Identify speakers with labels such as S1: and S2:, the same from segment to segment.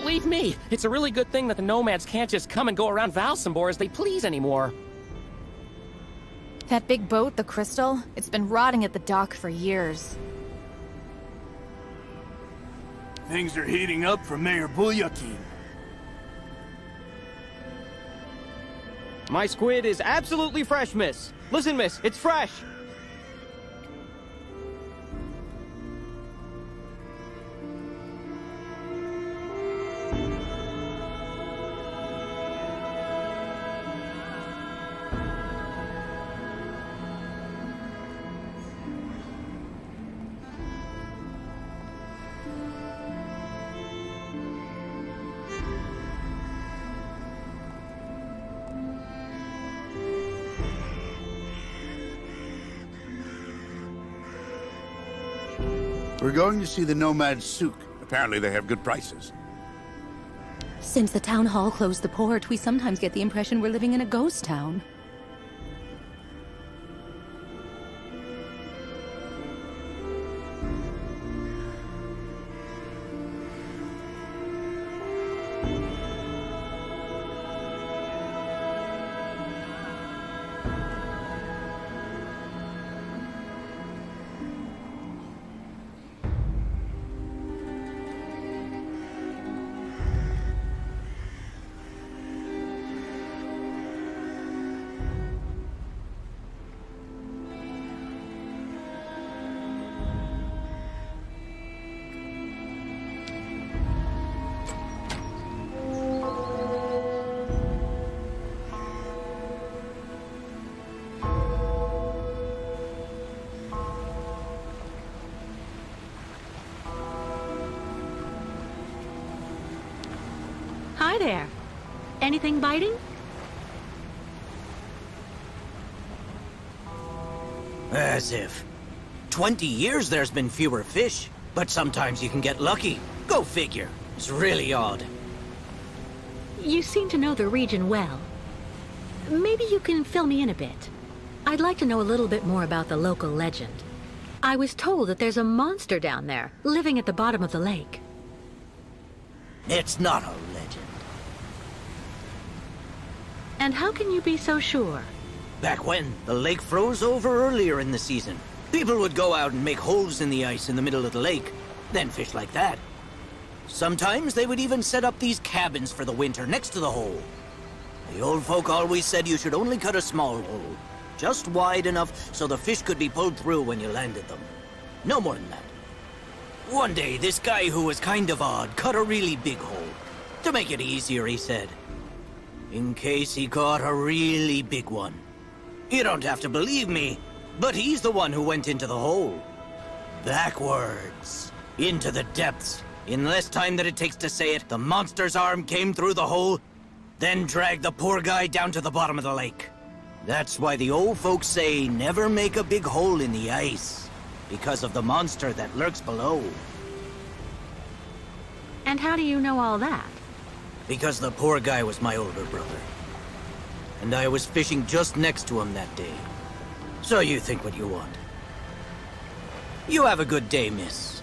S1: Believe me, it's a really good thing that the nomads can't just come and go around Valsembor as they please anymore.
S2: That big boat, the Crystal, it's been rotting at the dock for years.
S3: Things are heating up for Mayor Bulyakin.
S4: My squid is absolutely fresh, miss. Listen, miss, it's fresh.
S5: We're going to see the Nomad Souk. Apparently they have good prices.
S6: Since the town hall closed the port, we sometimes get the impression we're living in a ghost town.
S7: Hi there. Anything biting?
S8: As if. 20 years there's been fewer fish, but sometimes you can get lucky. Go figure. It's really odd.
S7: You seem to know the region well. Maybe you can fill me in a bit. I'd like to know a little bit more about the local legend. I was told that there's a monster down there, living at the bottom of the lake.
S8: It's not a legend.
S7: And how can you be so sure?
S8: Back when, the lake froze over earlier in the season. People would go out and make holes in the ice in the middle of the lake, then fish like that. Sometimes they would even set up these cabins for the winter next to the hole. The old folk always said you should only cut a small hole, just wide enough so the fish could be pulled through when you landed them. No more than that. One day, this guy who was kind of odd cut a really big hole. To make it easier, he said. In case he caught a really big one. You don't have to believe me, but he's the one who went into the hole. Backwards. Into the depths. In less time than it takes to say it, the monster's arm came through the hole, then dragged the poor guy down to the bottom of the lake. That's why the old folks say never make a big hole in the ice, because of the monster that lurks below.
S7: And how do you know all that?
S8: Because the poor guy was my older brother. And I was fishing just next to him that day. So you think what you want. You have a good day, miss.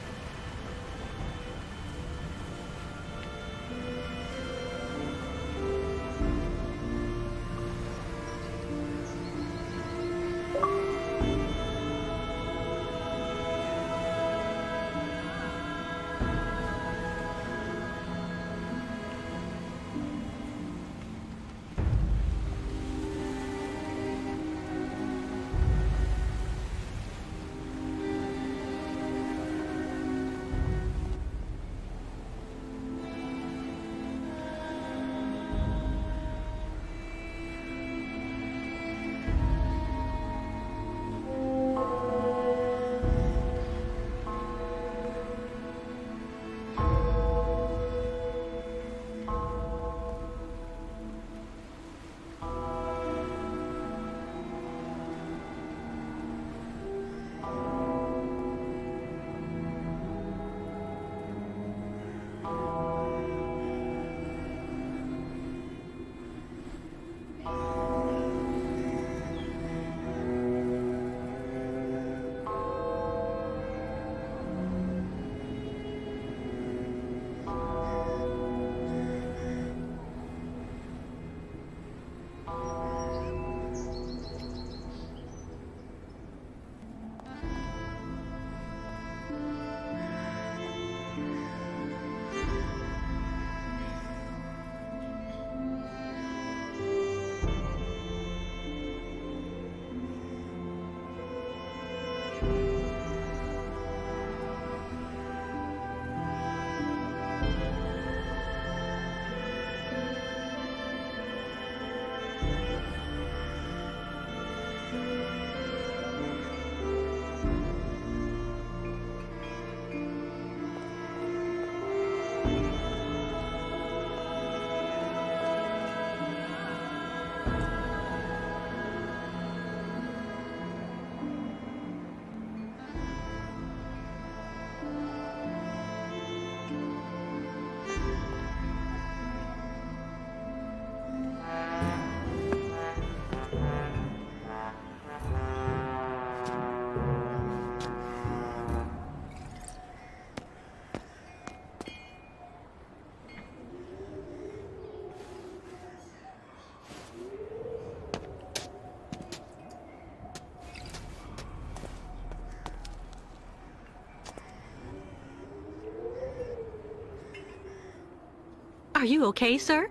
S7: Are you okay, sir?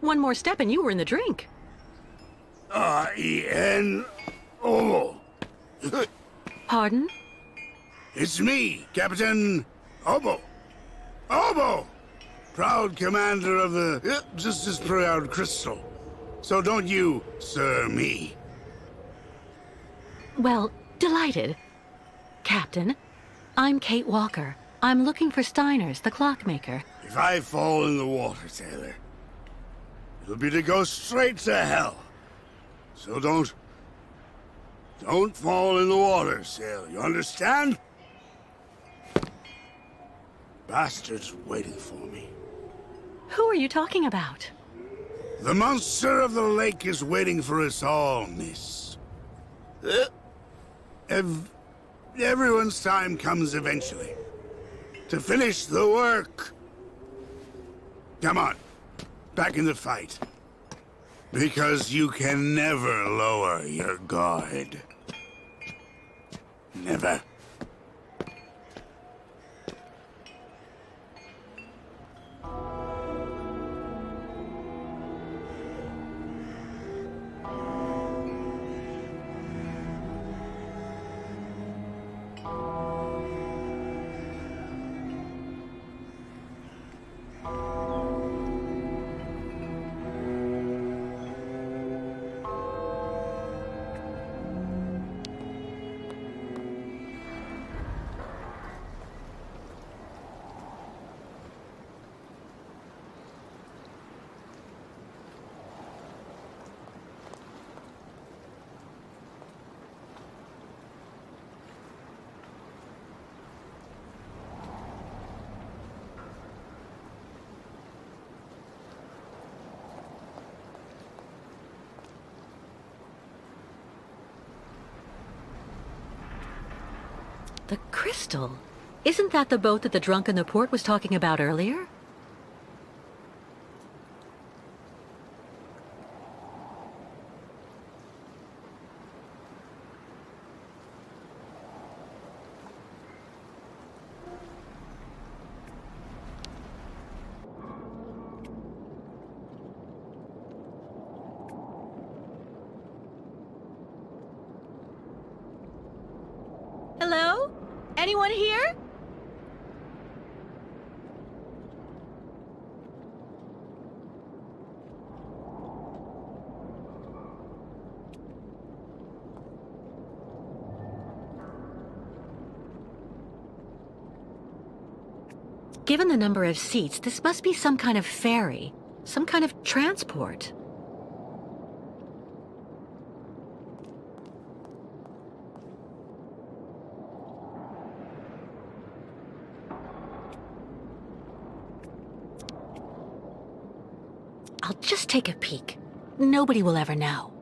S7: One more step and you were in the drink.
S5: Obo.
S7: Pardon?
S5: It's me, Captain Obo. Obo! Proud commander of the just as proud crystal. So don't you, sir, me.
S7: Well, delighted. Captain, I'm Kate Walker. I'm looking for Steiner's, the clockmaker.
S5: If I fall in the water, sailor, it'll be to go straight to hell. So don't fall in the water, sailor. You understand? Bastard's waiting for me.
S7: Who are you talking about?
S5: The monster of the lake is waiting for us all, miss. Everyone's time comes eventually. To finish the work. Come on, back in the fight. Because you can never lower your guard. Never.
S7: The crystal? Isn't that the boat that the drunk in the port was talking about earlier? Hello? Anyone here? Given the number of seats, this must be some kind of ferry, some kind of transport. I'll just take a peek. Nobody will ever know.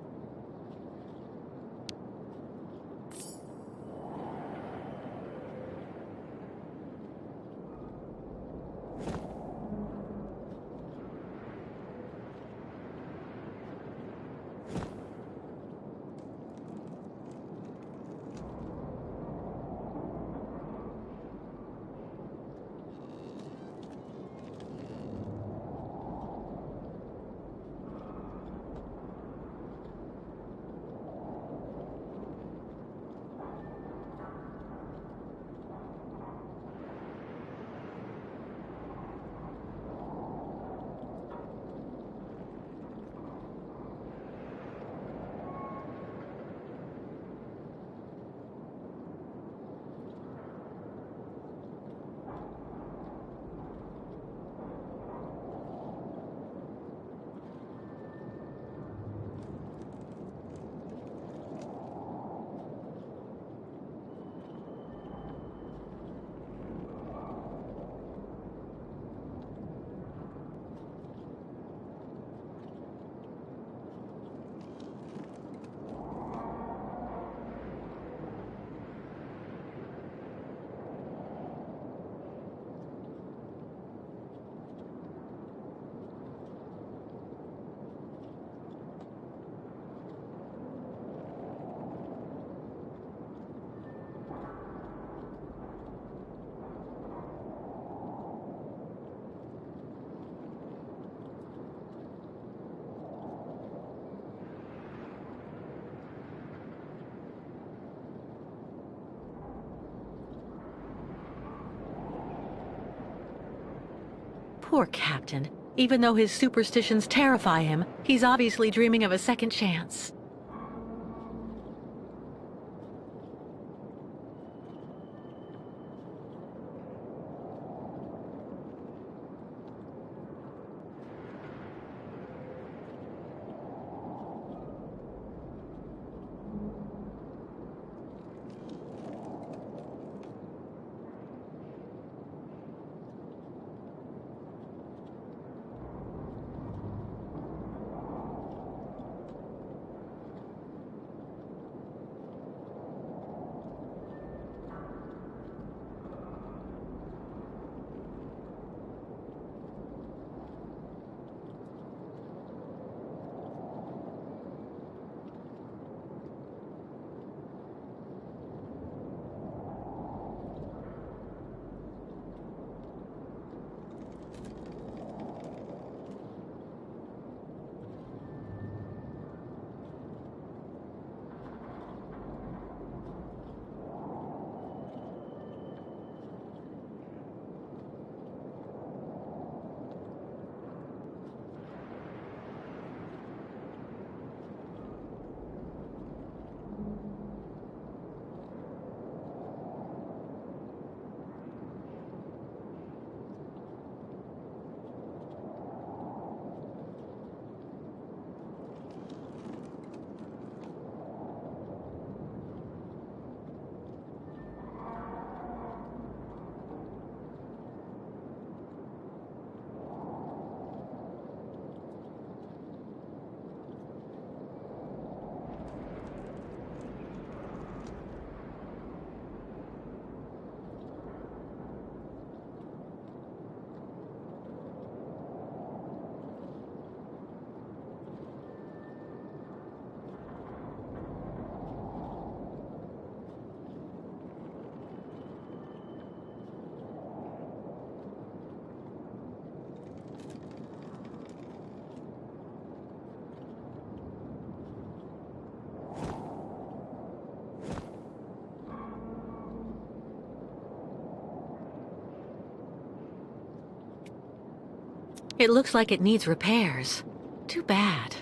S7: Poor Captain. Even though his superstitions terrify him, he's obviously dreaming of a second chance. It looks like it needs repairs. Too bad.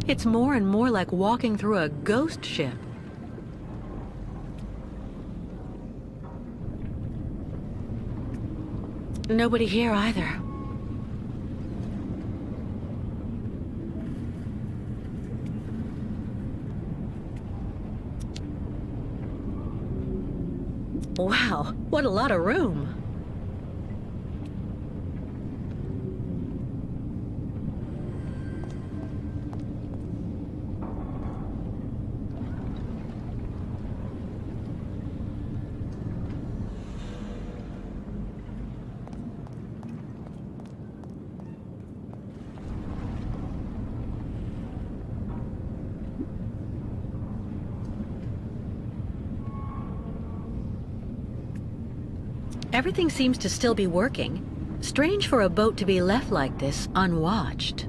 S7: It's more and more like walking through a ghost ship. Nobody here either. Wow, what a lot of room. Everything seems to still be working. Strange for a boat to be left like this, unwatched.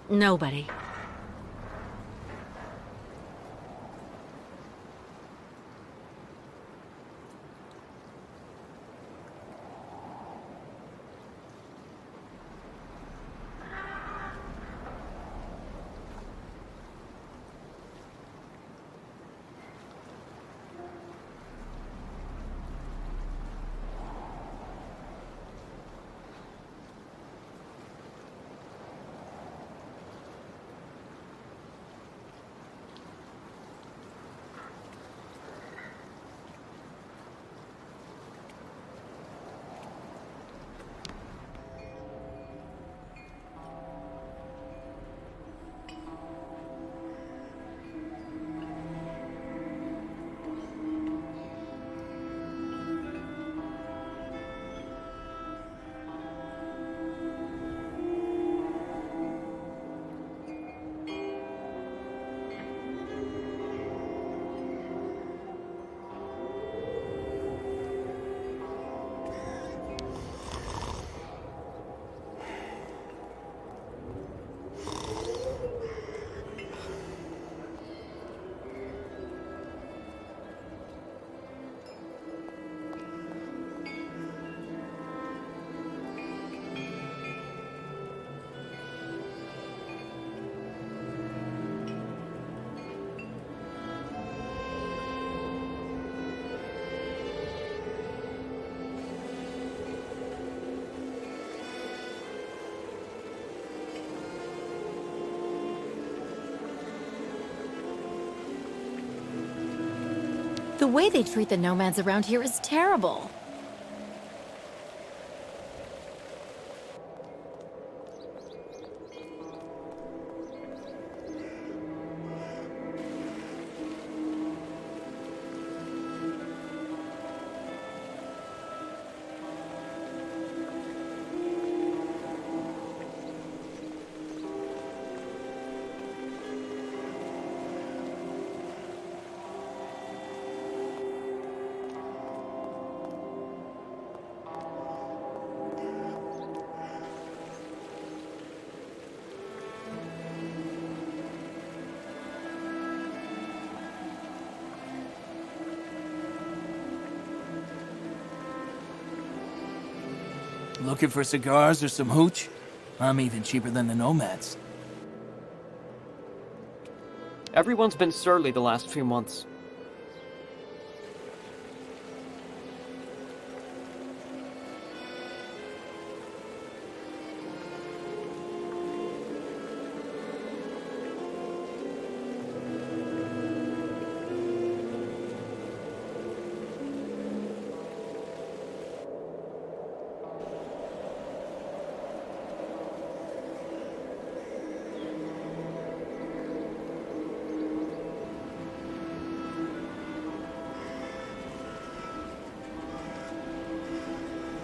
S7: Nobody.
S2: The way they treat the nomads around here is terrible.
S3: Looking for cigars or some hooch? I'm even cheaper than the nomads.
S4: Everyone's been surly the last few months.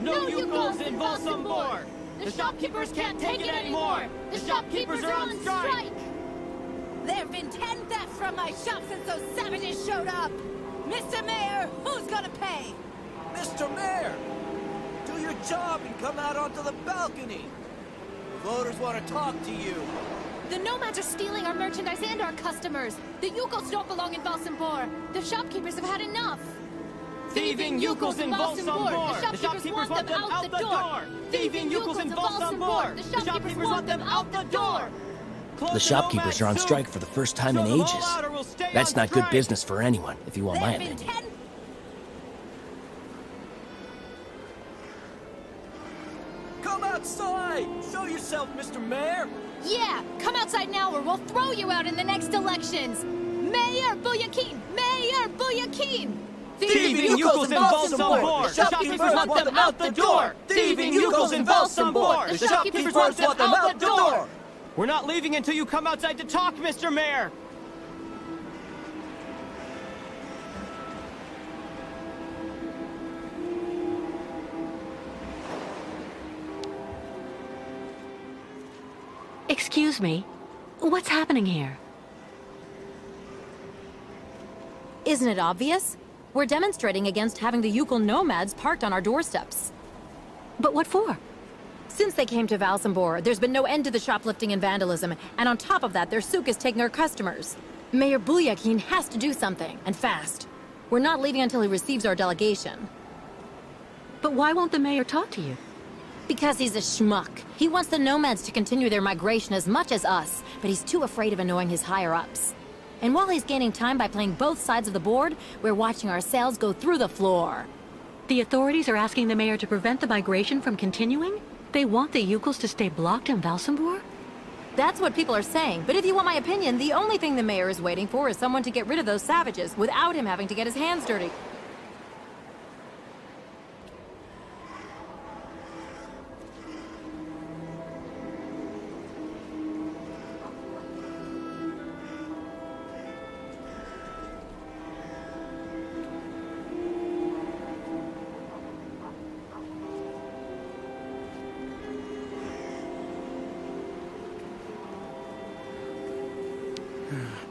S1: No Youkols in Valsembor! The shopkeepers can't take it anymore! The shopkeepers are on strike!
S9: There have been 10 thefts from my shop since those savages showed up! Mr. Mayor, who's gonna pay?
S8: Mr. Mayor! Do your job and come out onto the balcony! Voters want to talk to you.
S2: The nomads are stealing our merchandise and our customers. The Youkols don't belong in Valsembor. The shopkeepers have had enough.
S1: Thieving Youkols in Valsembor!
S2: The shopkeepers want them out the door! Thieving Youkols in Valsembor! The shopkeepers want them out the door!
S1: The shopkeepers are on strike for the first time in ages. That's not good business for anyone, if you want my opinion.
S8: Come outside! Show yourself, Mr. Mayor!
S2: Yeah, come outside now or we'll throw you out in the next elections! Mayor Bouyakin! Mayor Bouyakin!
S1: Thieving Youkols in Valsembor! The shopkeepers want them out the door! Thieving Youkols in Valsembor! The shopkeepers want them out the door!
S4: We're not leaving until you come outside to talk, Mr. Mayor!
S7: Excuse me. What's happening here?
S2: Isn't it obvious? We're demonstrating against having the Youkol nomads parked on our doorsteps.
S7: But what for?
S10: Since they came to Valsembor, there's been no end to the shoplifting and vandalism, and on top of that, their souk is taking our customers. Mayor Bulyakin has to do something, and fast. We're not leaving until he receives our delegation.
S7: But why won't the mayor talk to you?
S10: Because he's a schmuck. He wants the nomads to continue their migration as much as us, but he's too afraid of annoying his higher-ups. And while he's gaining time by playing both sides of the board, we're watching our sales go through the floor.
S7: The authorities are asking the mayor to prevent the migration from continuing? They want the Youkols to stay blocked in Valsembor?
S10: That's what people are saying, but if you want my opinion, the only thing the mayor is waiting for is someone to get rid of those savages without him having to get his hands dirty.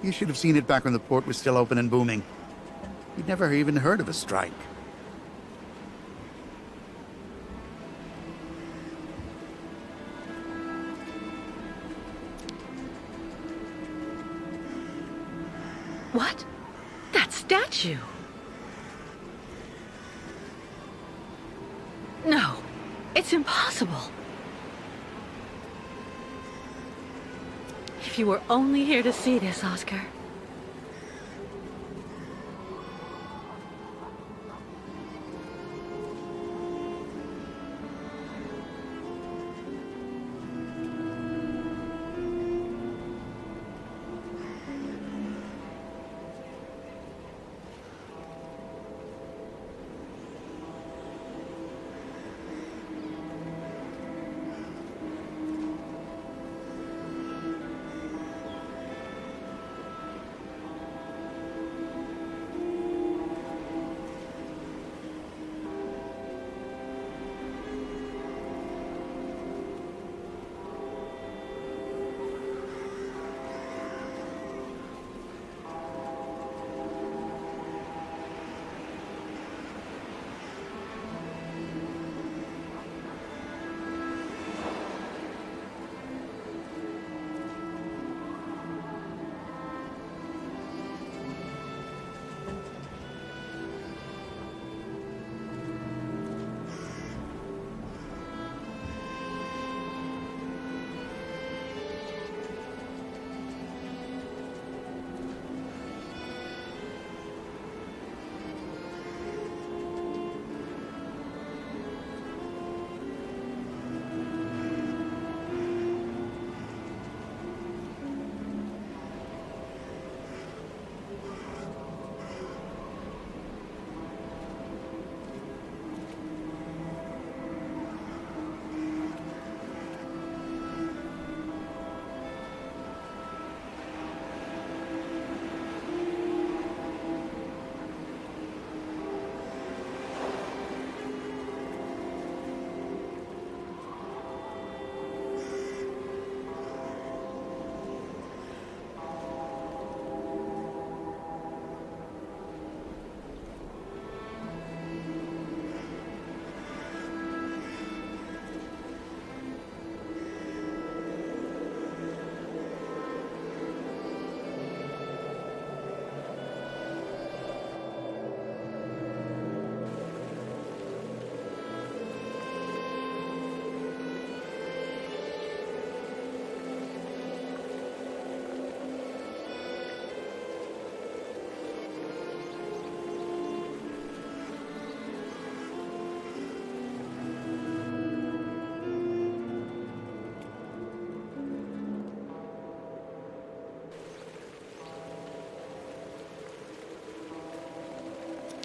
S5: You should have seen it back when the port was still open and booming. You'd never even heard of a strike.
S7: What? That statue! No, it's impossible. If you were only here to see this, Oscar.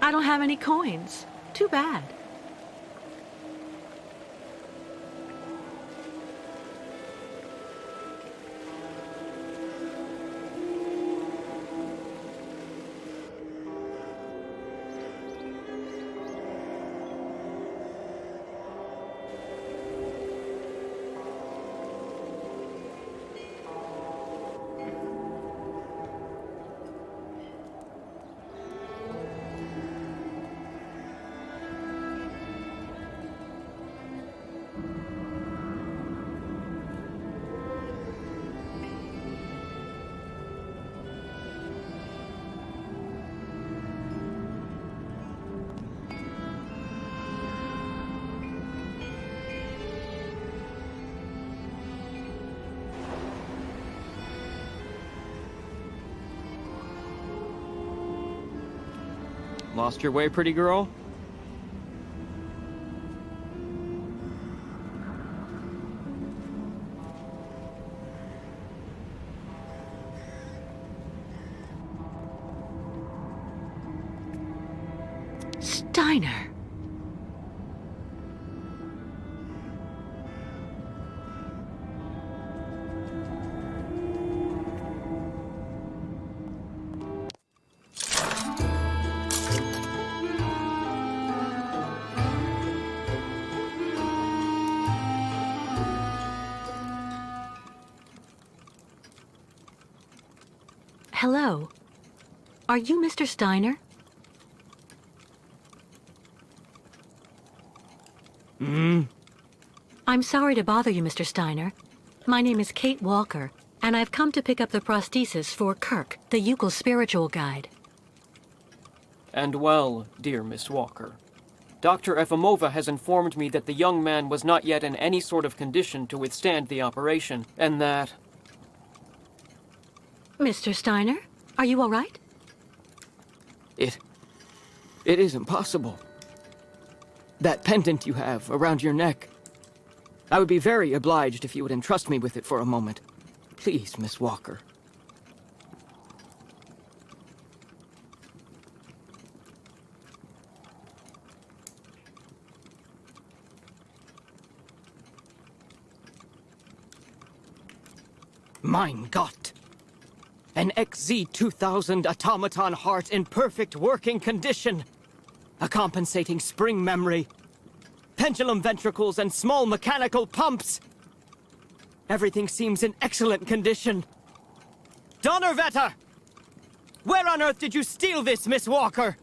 S7: I don't have any coins. Too bad.
S4: Lost your way, pretty girl?
S7: Steiner. Hello. Are you Mr. Steiner? I'm sorry to bother you, Mr. Steiner. My name is Kate Walker, and I've come to pick up the prosthesis for Kirk, the Youkol spiritual guide.
S4: And well, dear Miss Walker, Dr. Efimova has informed me that the young man was not yet in any sort of condition to withstand the operation, and that...
S7: Mr. Steiner, are you all right?
S4: It is impossible. That pendant you have around your neck. I would be very obliged if you would entrust me with it for a moment. Please, Miss Walker. Mein Gott! An XZ-2000 automaton heart in perfect working condition. A compensating spring memory. Pendulum ventricles and small mechanical pumps. Everything seems in excellent condition. Donnerwetter! Where on earth did you steal this, Miss Walker?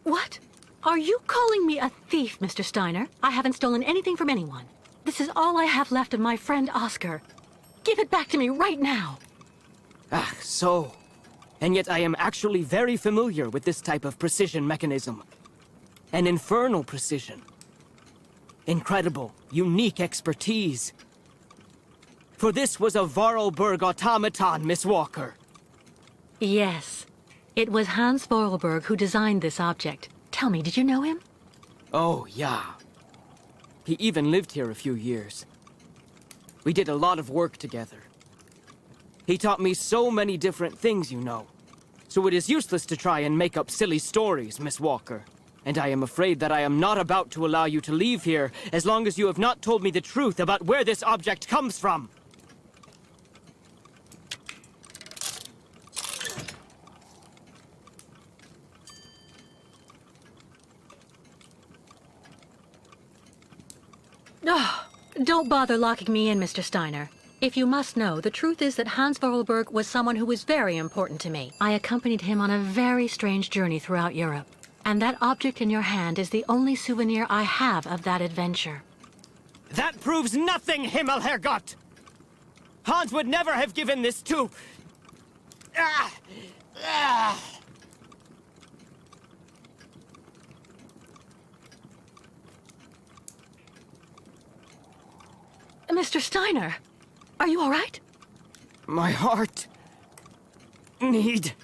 S7: What? Are you calling me a thief, Mr. Steiner? I haven't stolen anything from anyone. This is all I have left of my friend Oscar. Give it back to me right now.
S4: Ah, so. And yet I am actually very familiar with this type of precision mechanism. An infernal precision. Incredible, unique expertise. For this was a Vorarlberg automaton, Miss Walker.
S7: Yes. It was Hans Vorarlberg who designed this object. Tell me, did you know him?
S4: Oh, yeah. He even lived here a few years. We did a lot of work together. He taught me so many different things, you know. So it is useless to try and make up silly stories, Miss Walker. And I am afraid that I am not about to allow you to leave here as long as you have not told me the truth about where this object comes from.
S7: Oh, don't bother locking me in, Mr. Steiner. If you must know, the truth is that Hans Vorarlberg was someone who was very important to me. I accompanied him on a very strange journey throughout Europe. And that object in your hand is the only souvenir I have of that adventure.
S4: That proves nothing, Himmelherrgott! Hans would never have given this to...
S7: Mr. Steiner, are you all right?
S4: My heart... need...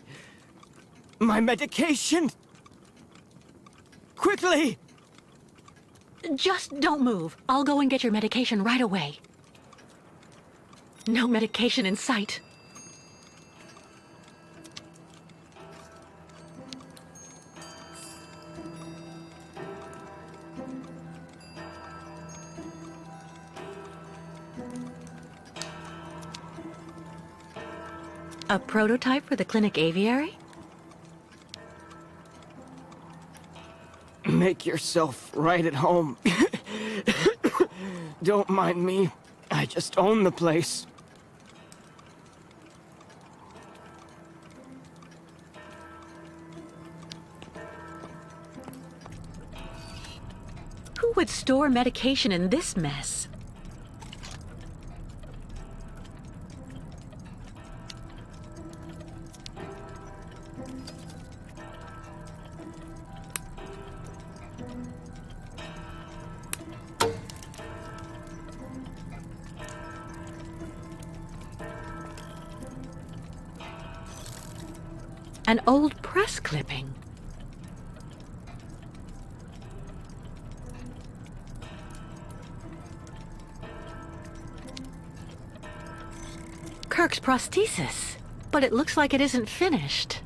S4: my medication! Quickly!
S7: Just don't move. I'll go and get your medication right away. No medication in sight. A prototype for the clinic aviary?
S4: Make yourself right at home. Don't mind me. I just own the place.
S7: Who would store medication in this mess? An old press clipping. Kirk's prosthesis, but it looks like it isn't finished.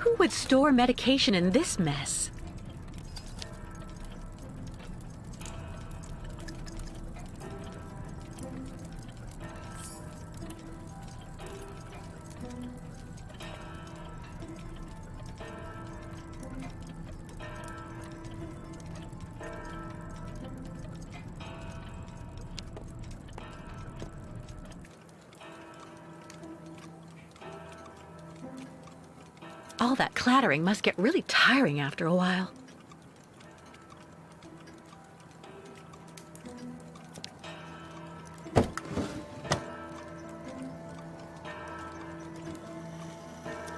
S7: Who would store medication in this mess? All that clattering must get really tiring after a while.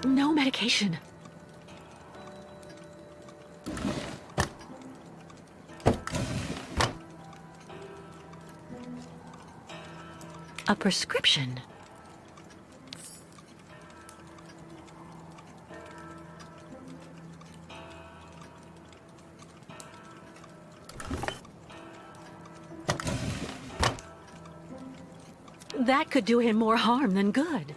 S7: No medication. A prescription. That could do him more harm than good.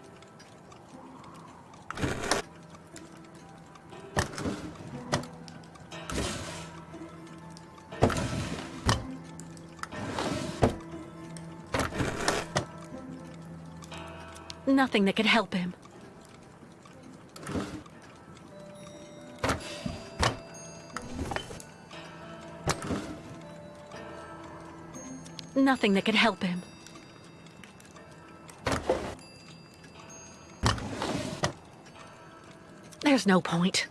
S7: Nothing that could help him. Nothing that could help him. There's no point.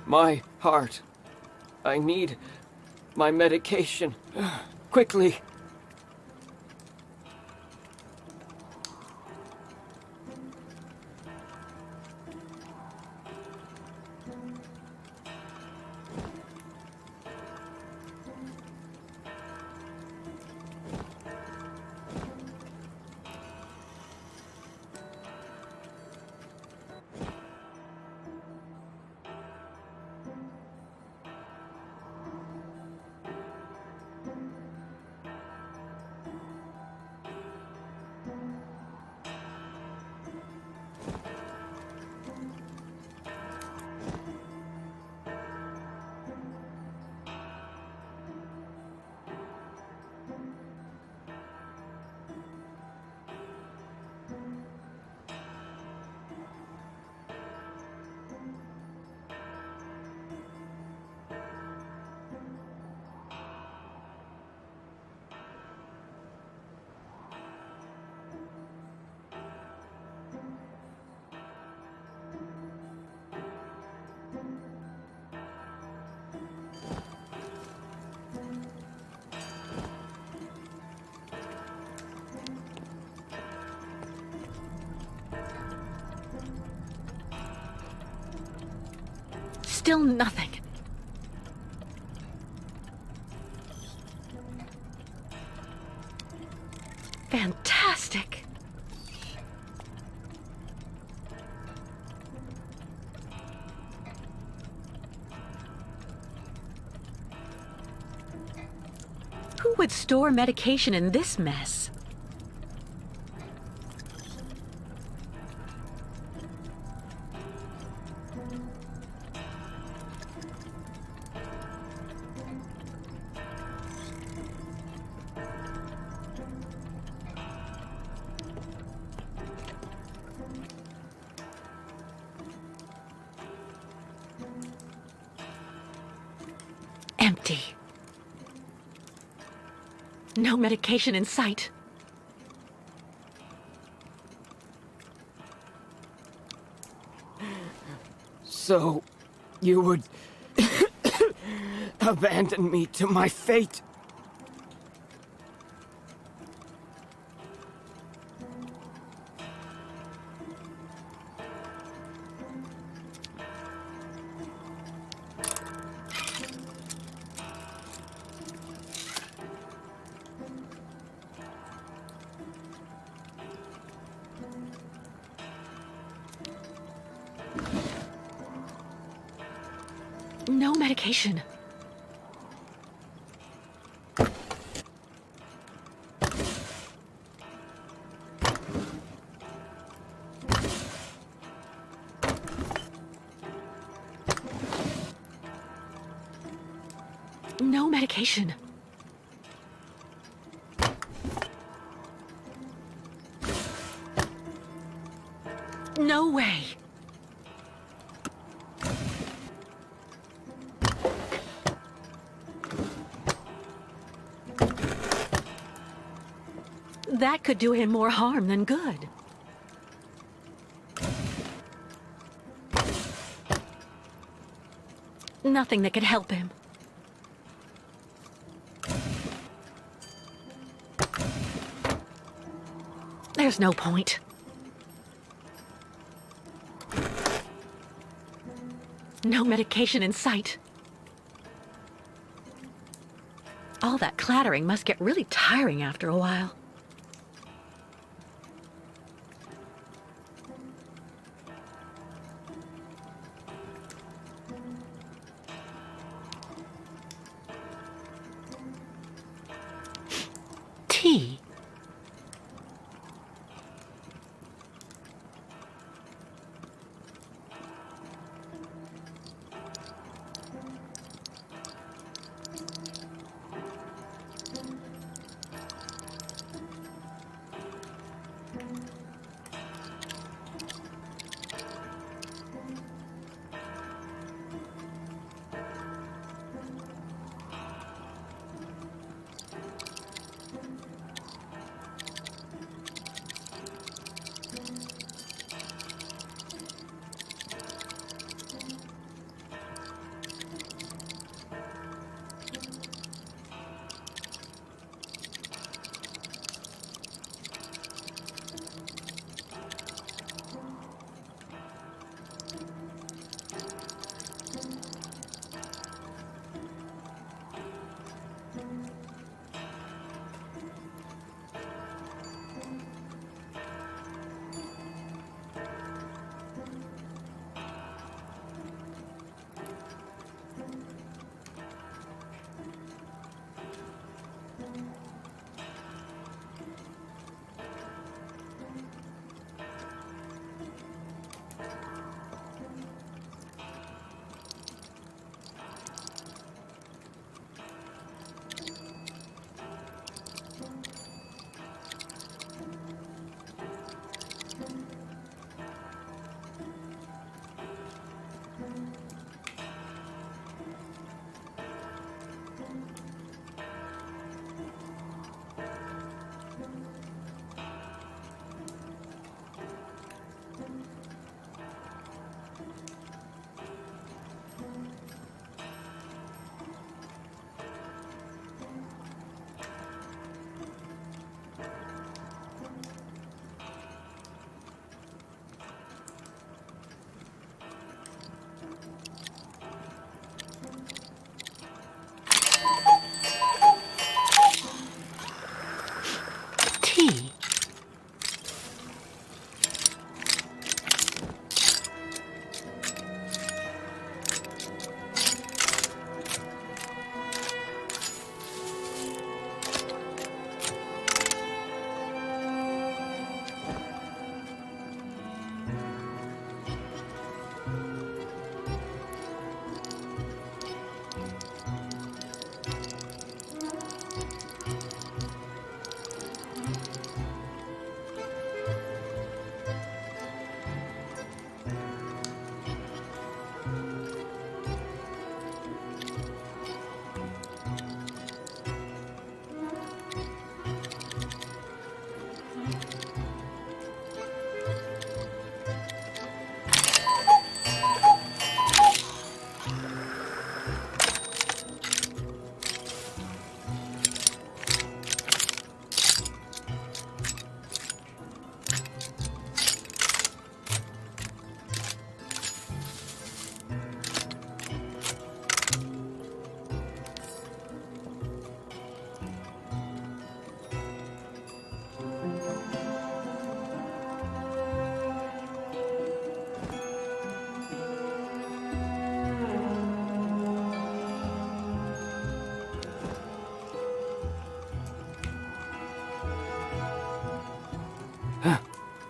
S4: My heart. I need my medication. Quickly.
S7: Still nothing. Fantastic. Who would store medication in this mess? Empty. No medication in sight.
S4: So, you would abandon me to my fate?
S7: No medication. No medication. No way. That could do him more harm than good. Nothing that could help him. There's no point. No medication in sight. All that clattering must get really tiring after a while. Tea.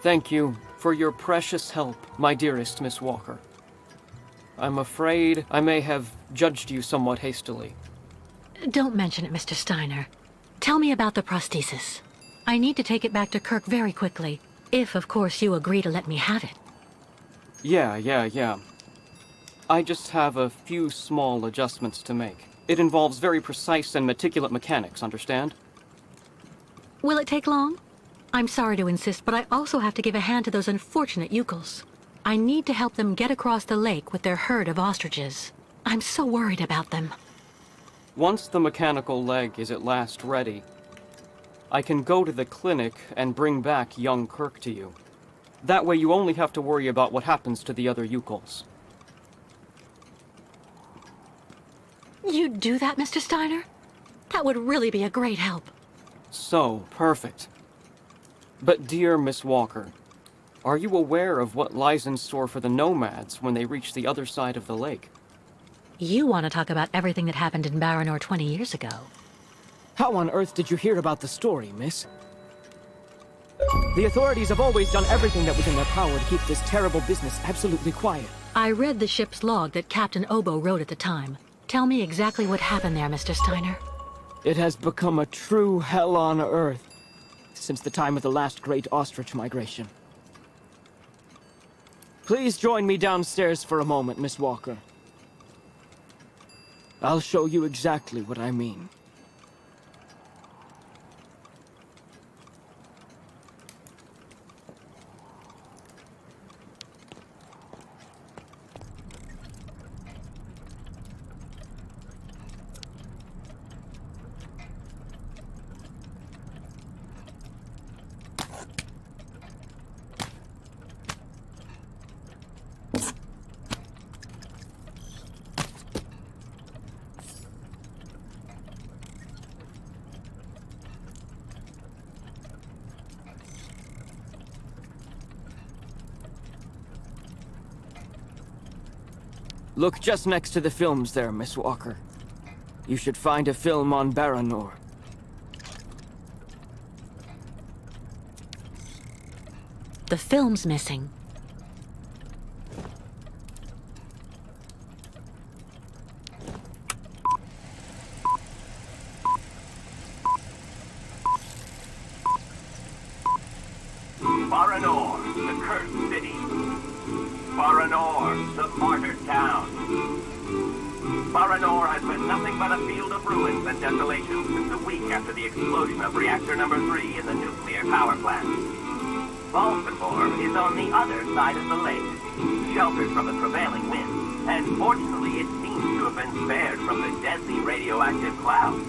S4: Thank you for your precious help, my dearest Miss Walker. I'm afraid I may have judged you somewhat hastily.
S7: Don't mention it, Mr. Steiner. Tell me about the prosthesis. I need to take it back to Kirk very quickly, if, of course, you agree to let me have it.
S4: Yeah. I just have a few small adjustments to make. It involves very precise and meticulous mechanics, understand?
S7: Will it take long? I'm sorry to insist, but I also have to give a hand to those unfortunate Youkols. I need to help them get across the lake with their herd of ostriches. I'm so worried about them.
S4: Once the mechanical leg is at last ready, I can go to the clinic and bring back young Kirk to you. That way you only have to worry about what happens to the other Youkols.
S7: You'd do that, Mr. Steiner? That would really be a great help.
S4: So, perfect. But dear Miss Walker, are you aware of what lies in store for the nomads when they reach the other side of the lake?
S7: You want to talk about everything that happened in Baranour 20 years ago.
S4: How on earth did you hear about the story, miss? The authorities have always done everything that was in their power to keep this terrible business absolutely quiet.
S7: I read the ship's log that Captain Obo wrote at the time. Tell me exactly what happened there, Mr. Steiner.
S4: It has become a true hell on earth since the time of the last great ostrich migration. Please join me downstairs for a moment, Miss Walker. I'll show you exactly what I mean. Look just next to the films there, Miss Walker. You should find a film on Baranour.
S7: The film's missing.
S11: Baranour, the cursed city. Baranour, the martyred town. Baranour has been nothing but a field of ruins and desolation since a week after the explosion of reactor number 3 in the nuclear power plant. Valsembor is on the other side of the lake, sheltered from the prevailing wind, and fortunately it seems to have been spared from the deadly radioactive clouds.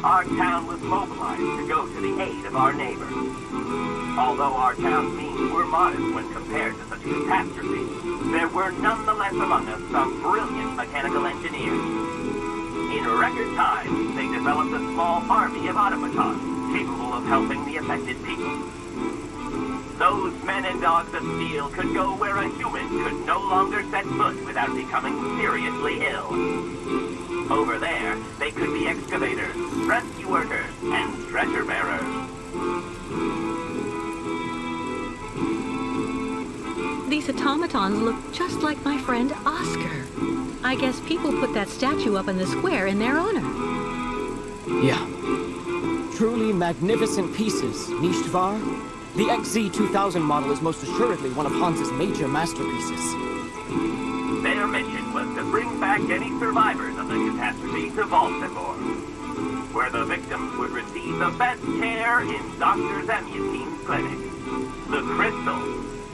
S11: Our town was mobilized to go to the aid of our neighbor. Although our town's means were modest when compared to such a catastrophe, there were nonetheless among us some brilliant mechanical engineers. In record time, they developed a small army of automatons capable of helping the affected people. Those men and dogs of steel could go where a human could no longer set foot without becoming seriously ill. Over there, they could be excavators, rescue workers, and stretcher bearers.
S7: These automatons look just like my friend Oscar. I guess people put that statue up in the square in their honor.
S4: Yeah. Truly magnificent pieces, nicht wahr? The XZ-2000 model is most assuredly one of Hans's major masterpieces.
S11: Their mission was to bring back any survivors of the catastrophe to Valsembor, where the victims would receive the best care in Dr. Zamyatin's clinic. The crystal.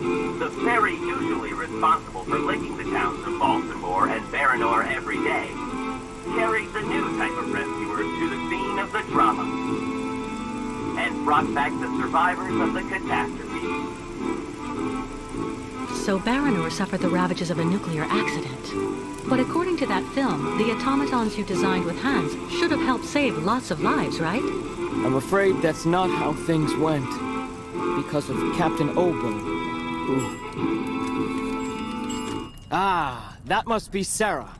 S11: The ferry usually responsible for linking the towns of Valsembor and Baranour every day carried the new type of rescuers to the scene of the drama and brought back the survivors of the catastrophe.
S7: So Baranour suffered the ravages of a nuclear accident. But according to that film, the automatons you designed with Hans should have helped save lots of lives, right?
S4: I'm afraid that's not how things went. Because of Captain Obo. Ah, that must be Sarah.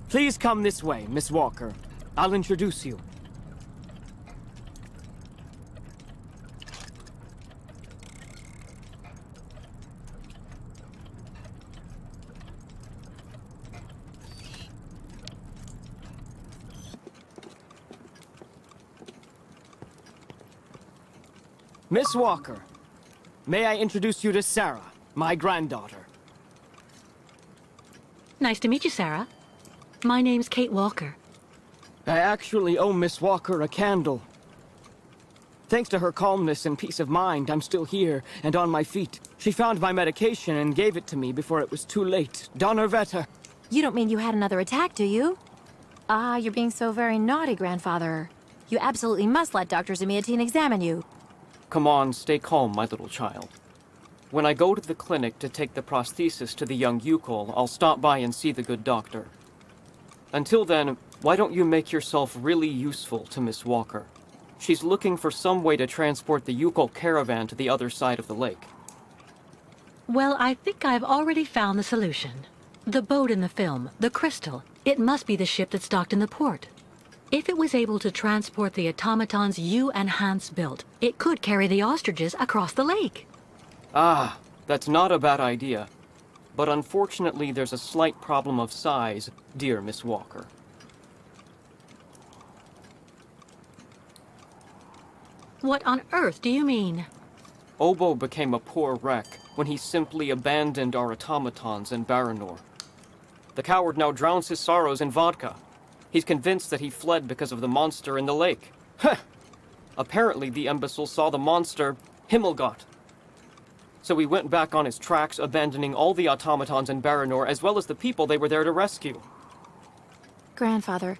S4: Please come this way, Miss Walker. I'll introduce you. Miss Walker, may I introduce you to Sarah, my granddaughter?
S7: Nice to meet you, Sarah. My name's Kate Walker.
S4: I actually owe Miss Walker a candle. Thanks to her calmness and peace of mind, I'm still here and on my feet. She found my medication and gave it to me before it was too late. Donnerwetter.
S10: You don't mean you had another attack, do you? Ah, you're being so very naughty, Grandfather. You absolutely must let Dr. Zamiatine examine you.
S4: Come on, stay calm, my little child. When I go to the clinic to take the prosthesis to the young Youkol, I'll stop by and see the good doctor. Until then, why don't you make yourself really useful to Miss Walker? She's looking for some way to transport the Youkol caravan to the other side of the lake.
S7: Well, I think I've already found the solution. The boat in the film, the Crystal, it must be the ship that's docked in the port. If it was able to transport the automatons you and Hans built, it could carry the ostriches across the lake.
S4: Ah, that's not a bad idea. But unfortunately, there's a slight problem of size, dear Miss Walker.
S7: What on earth do you mean?
S4: Obo became a poor wreck when he simply abandoned our automatons in Baranour. The coward now drowns his sorrows in vodka. He's convinced that he fled because of the monster in the lake. Heh! Apparently the imbecile saw the monster, him.After. So he went back on his tracks, abandoning all the automatons in Baranour as well as the people they were there to rescue.
S10: Grandfather,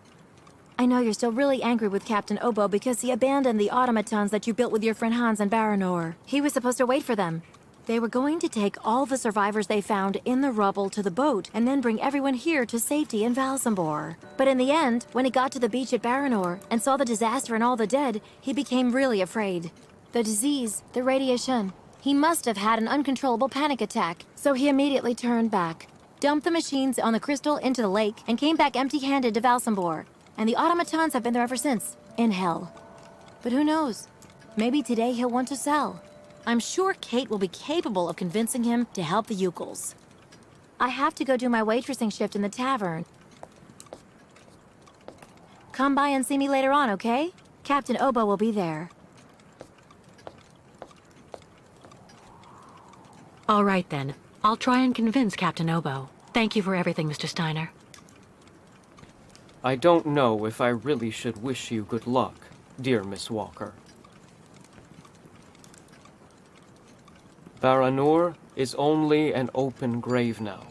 S10: I know you're still really angry with Captain Obo because he abandoned the automatons that you built with your friend Hans in Baranour. He was supposed to wait for them. They were going to take all the survivors they found in the rubble to the boat and then bring everyone here to safety in Valsembor. But in the end, when he got to the beach at Baranour and saw the disaster and all the dead, he became really afraid. The disease, the radiation, he must have had an uncontrollable panic attack, so he immediately turned back, dumped the machines on the Crystal into the lake, and came back empty-handed to Valsembor. And the automatons have been there ever since, in hell. But who knows? Maybe today he'll want to sell. I'm sure Kate will be capable of convincing him to help the Youkols. I have to go do my waitressing shift in the tavern. Come by and see me later on, okay? Captain Obo will be there.
S7: All right, then. I'll try and convince Captain Obo. Thank you for everything, Mr. Steiner.
S4: I don't know if I really should wish you good luck, dear Miss Walker. Baranour is only an open grave now.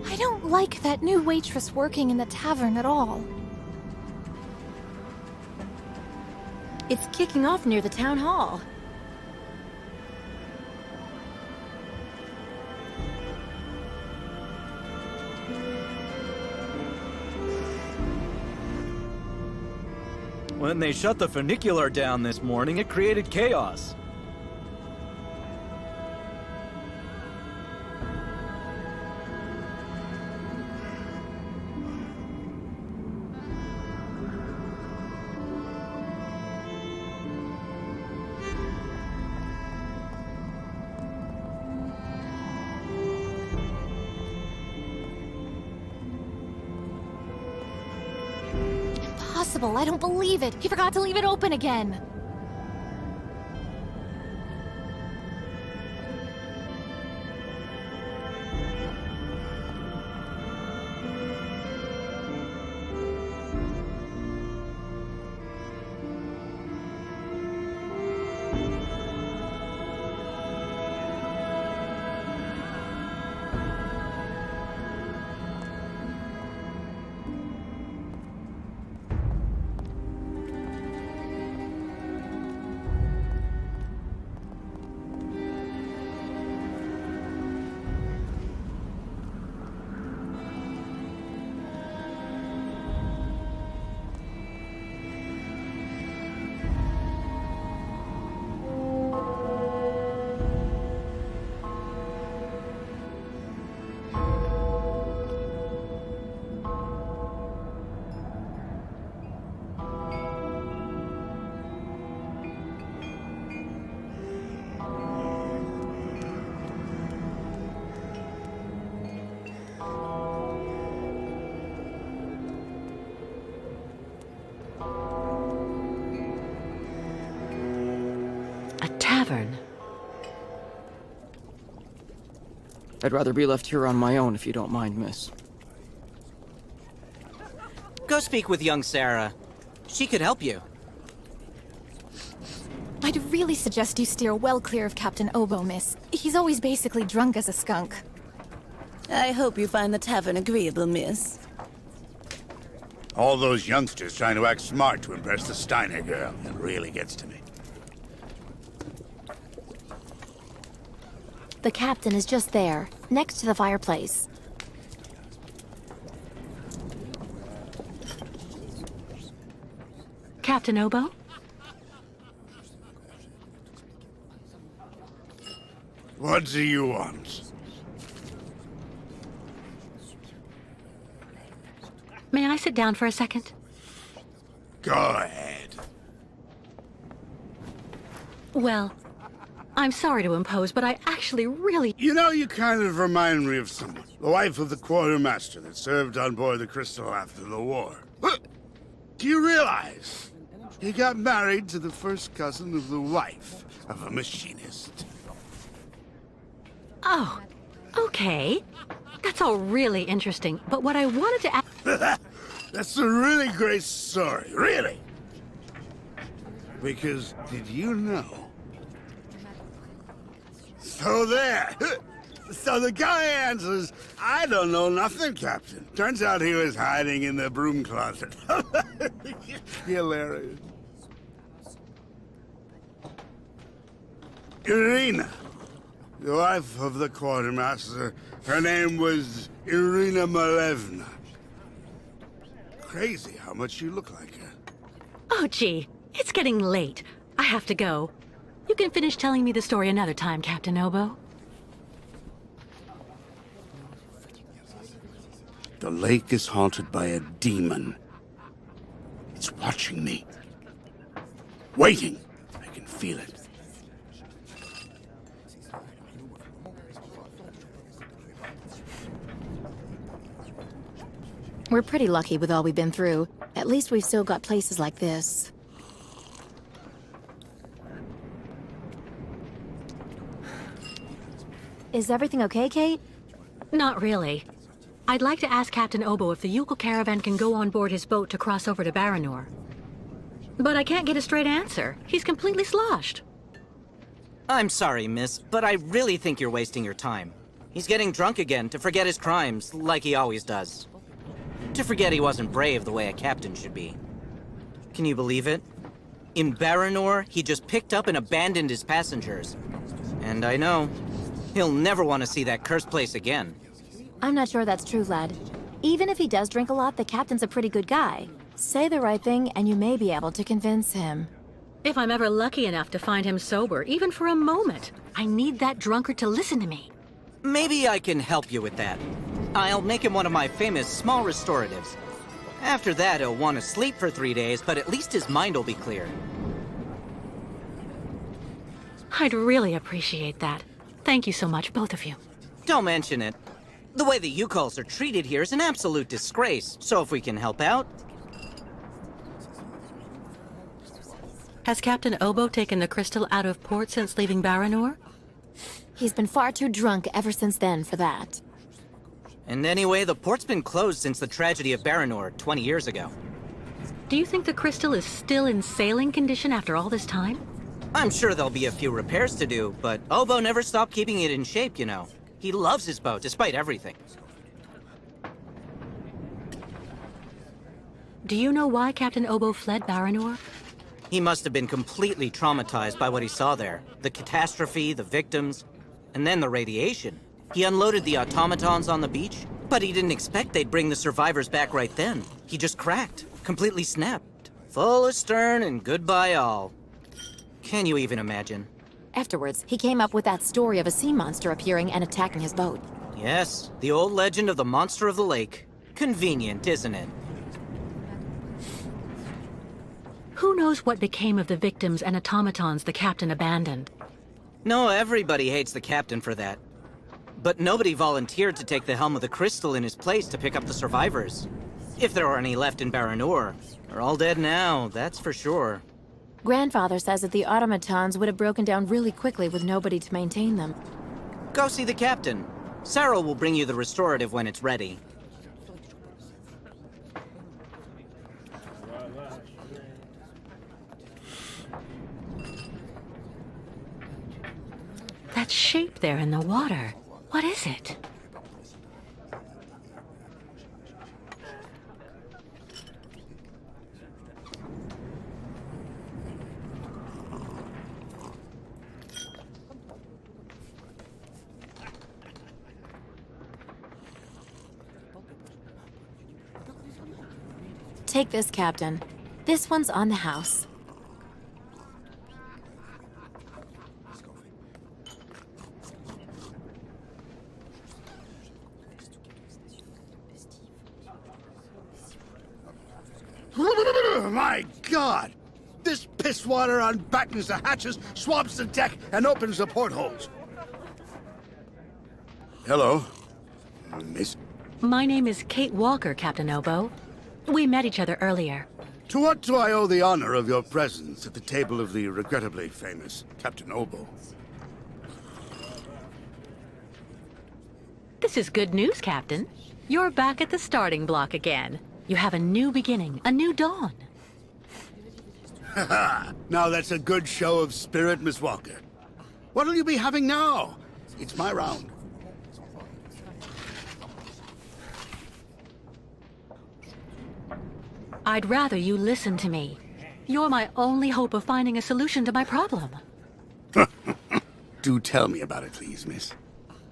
S2: I don't like that new waitress working in the tavern at all.
S10: It's kicking off near the town hall.
S12: When they shut the funicular down this morning, it created chaos.
S2: Impossible, I don't believe it. He forgot to leave it open again.
S7: tavern.
S4: I'd rather be left here on my own if you don't mind, miss.
S8: Go speak with young Sarah. She could help you.
S2: I'd really suggest you steer well clear of Captain Obo, miss. He's always basically drunk as a skunk.
S9: I hope you find the tavern agreeable, miss.
S5: All those youngsters trying to act smart to impress the Steiner girl. It really gets to me.
S10: The captain is just there, next to the fireplace.
S7: Captain Obo?
S5: What do you want?
S7: May I sit down for a second?
S5: Go ahead.
S7: Well, I'm sorry to impose, but I actually really...
S5: You know, you kind of remind me of someone. The wife of the quartermaster that served on board the Crystal after the war. Do you realize he got married to the first cousin of the wife of a machinist?
S7: Oh, okay. That's all really interesting, but what I wanted to ask...
S5: That's a really great story, really. Because, did you know? So there. So the guy answers, I don't know nothing, Captain. Turns out he was hiding in the broom closet. Hilarious. Irina, the wife of the quartermaster, her name was Irina Malevna. Crazy how much you look like her.
S7: Oh, gee. It's getting late. I have to go. You can finish telling me the story another time, Captain Obo.
S5: The lake is haunted by a demon. It's watching me. Waiting. I can feel it.
S10: We're pretty lucky with all we've been through. At least we've still got places like this. Is everything okay, Kate?
S7: Not really. I'd like to ask Captain Obo if the Youkol caravan can go on board his boat to cross over to Baranour. But I can't get a straight answer. He's completely sloshed.
S8: I'm sorry, miss, but I really think you're wasting your time. He's getting drunk again to forget his crimes, like he always does. To forget he wasn't brave the way a captain should be. Can you believe it? In Baranour, he just picked up and abandoned his passengers. And I know, he'll never want to see that cursed place again.
S10: I'm not sure that's true, lad. Even if he does drink a lot, the captain's a pretty good guy. Say the right thing, and you may be able to convince him.
S7: If I'm ever lucky enough to find him sober, even for a moment, I need that drunkard to listen to me.
S8: Maybe I can help you with that. I'll make him one of my famous small restoratives. After that, he'll want to sleep for 3 days, but at least his mind will be clear.
S7: I'd really appreciate that. Thank you so much, both of you.
S8: Don't mention it. The way the Youkols are treated here is an absolute disgrace, so if we can help out...
S7: Has Captain Obo taken the crystal out of port since leaving Baranour?
S10: He's been far too drunk ever since then for that.
S8: And anyway, the port's been closed since the tragedy of Baranour 20 years ago.
S7: Do you think the crystal is still in sailing condition after all this time?
S8: I'm sure there'll be a few repairs to do, but Obo never stopped keeping it in shape, you know. He loves his boat, despite everything.
S7: Do you know why Captain Obo fled Baranour?
S8: He must have been completely traumatized by what he saw there. The catastrophe, the victims, and then the radiation. He unloaded the automatons on the beach, but he didn't expect they'd bring the survivors back right then. He just cracked, completely snapped. Full astern and goodbye all. Can you even imagine?
S10: Afterwards, he came up with that story of a sea monster appearing and attacking his boat.
S8: Yes, the old legend of the monster of the lake. Convenient, isn't it?
S7: Who knows what became of the victims and automatons the captain abandoned?
S8: No, everybody hates the captain for that. But nobody volunteered to take the helm of the crystal in his place to pick up the survivors. If there are any left in Baranour, they're all dead now, that's for sure.
S10: Grandfather says that the automatons would have broken down really quickly with nobody to maintain them.
S8: Go see the captain. Sarah will bring you the restorative when it's ready.
S7: That shape there in the water. What is it?
S10: Take this, Captain. This one's on the house.
S5: My God! This piss water unbattens the hatches, swamps the deck, and opens the portholes. Hello, Miss.
S7: My name is Kate Walker, Captain Obo. We met each other earlier.
S5: To what do I owe the honor of your presence at the table of the regrettably famous Captain Obo?
S7: This is good news, Captain. You're back at the starting block again. You have a new beginning, a new dawn.
S5: Haha! Now that's a good show of spirit, Miss Walker. What'll you be having now? It's my round.
S7: I'd rather you listen to me. You're my only hope of finding a solution to my problem.
S5: Do tell me about it, please, miss.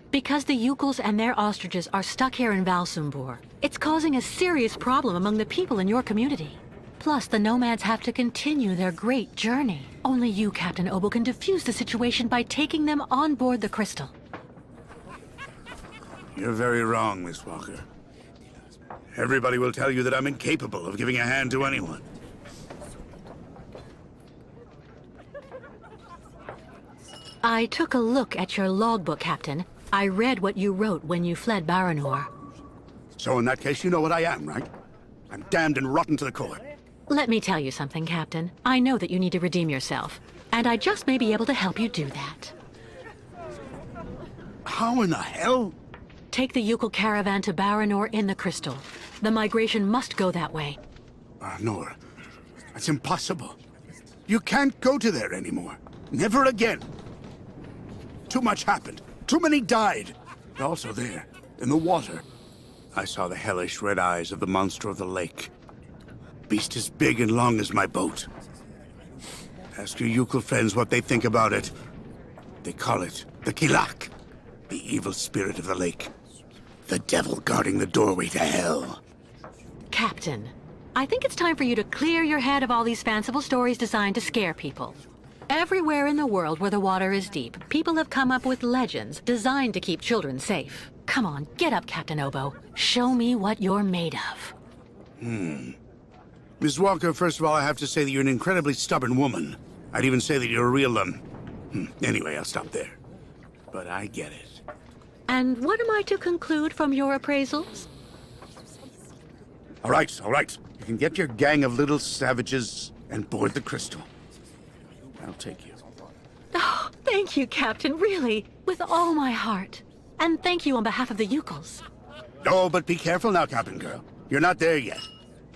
S7: Because the Youkols and their ostriches are stuck here in Valsembor, it's causing a serious problem among the people in your community. Plus, the nomads have to continue their great journey. Only you, Captain Obo, can defuse the situation by taking them on board the Crystal.
S5: You're very wrong, Miss Walker. Everybody will tell you that I'm incapable of giving a hand to anyone.
S7: I took a look at your logbook, Captain. I read what you wrote when you fled Baranour.
S5: So in that case, you know what I am, right? I'm damned and rotten to the core.
S7: Let me tell you something, Captain. I know that you need to redeem yourself, and I just may be able to help you do that.
S5: How in the hell?
S7: Take the Youkol caravan to Baranour in the Crystal. The migration must go that way.
S5: Baranour? That's impossible. You can't go to there anymore. Never again. Too much happened. Too many died. But also there, in the water, I saw the hellish red eyes of the monster of the lake. Beast as big and long as my boat. Ask your Youkol friends what they think about it. They call it the Kilak, the evil spirit of the lake. The devil guarding the doorway to hell.
S7: Captain, I think it's time for you to clear your head of all these fanciful stories designed to scare people. Everywhere in the world where the water is deep, people have come up with legends designed to keep children safe. Come on, get up, Captain Obo. Show me what you're made of.
S5: Miss Walker, first of all, I have to say that you're an incredibly stubborn woman. I'd even say that you're a real, Anyway, I'll stop there. But I get it.
S7: And what am I to conclude from your appraisals?
S5: All right, all right. You can get your gang of little savages and board the Crystal. I'll take you.
S7: Oh, thank you, Captain, really, with all my heart. And thank you on behalf of the Youkols.
S5: Oh, but be careful now, Captain Girl. You're not there yet.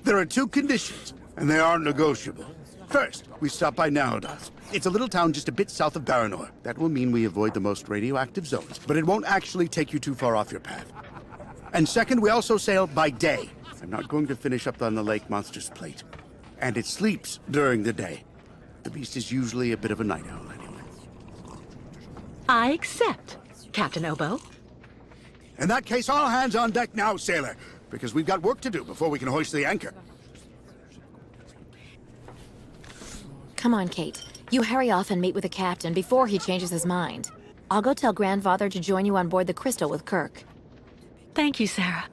S5: There are two conditions, and they aren't negotiable. First, we stop by Narrows. It's a little town just a bit south of Baranour. That will mean we avoid the most radioactive zones, but it won't actually take you too far off your path. And second, we also sail by day. I'm not going to finish up on the lake monster's plate. And it sleeps during the day. The beast is usually a bit of a night owl anyway.
S7: I accept, Captain Obo.
S5: In that case, all hands on deck now, sailor, because we've got work to do before we can hoist the anchor.
S10: Come on, Kate. You hurry off and meet with the captain before he changes his mind. I'll go tell Grandfather to join you on board the Crystal with Kirk.
S7: Thank you, Sarah.